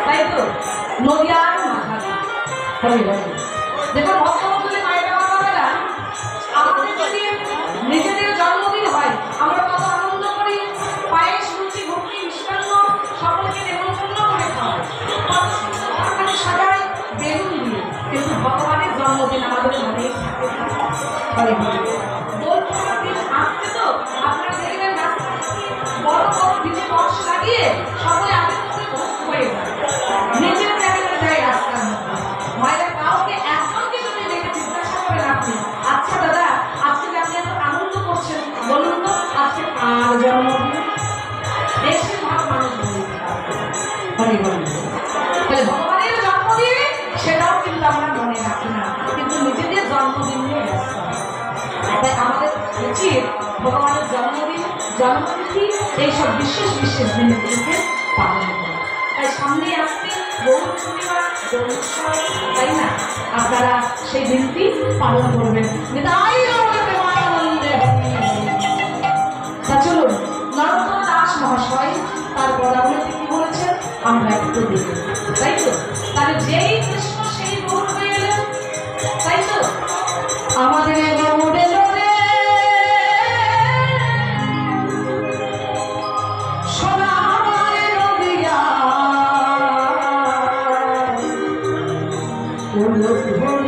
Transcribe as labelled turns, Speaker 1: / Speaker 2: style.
Speaker 1: তাই তো নদিয়ার মাথা দেখুন ভক্তমন্ডলী মায়েরা বাবারা, আমাদের যদি নিজেদের জন্মদিন হয় আমরা কত আনন্দ করি, পায়েস লুচি ঘুগনি মিষ্টান্ন সকলকে নেমন্তন্ন করে খাওয়াই, সাজাই বেলুন দিয়ে, কিন্তু ভগবানের জন্মদিন আমাদের মনে আসছে তো আপনারা দেখবেন বড় বড় ডিজে বক্স লাগিয়ে সকলে আগের মধ্যে ভক্ত হয়ে যায়, নিজের জায়গায় যায় রাস্তার মধ্যে। মায়েরা কাউকে একজনকে যদি দেখে জিজ্ঞাসা করেন আপনি, আচ্ছা দাদা আজকে যে আপনি এত আনন্দ করছেন বলুন তো আজকে কার জন্মদিন? বেশিরভাগ মানুষ বলে ভগবানের জন্মদিন, সেটাও কিন্তু আমরা মনে রাখি না, কিন্তু নিজেদের জন্মদিন নিয়ে ব্যস্ত। তাই আমাদের উচিত ভগবানের জন্মদিন জন্মতিথি এইসব বিশেষ বিশেষ দিনগুলিকে পালন করা। তাই সামনে আসছে গৌর পূর্ণিমা, তাই না? আপনারা সেই দিনটি পালন করবেন। চলুন নরোত্তম দাস মহাশয় তার পদাবলীতে কি বলেছেন আমরা একটু দেখব, তাই তো? তাহলে যেই কৃষ্ণ সেই গৌর হয়ে এলেন, তাই তো? আমাদের Oh,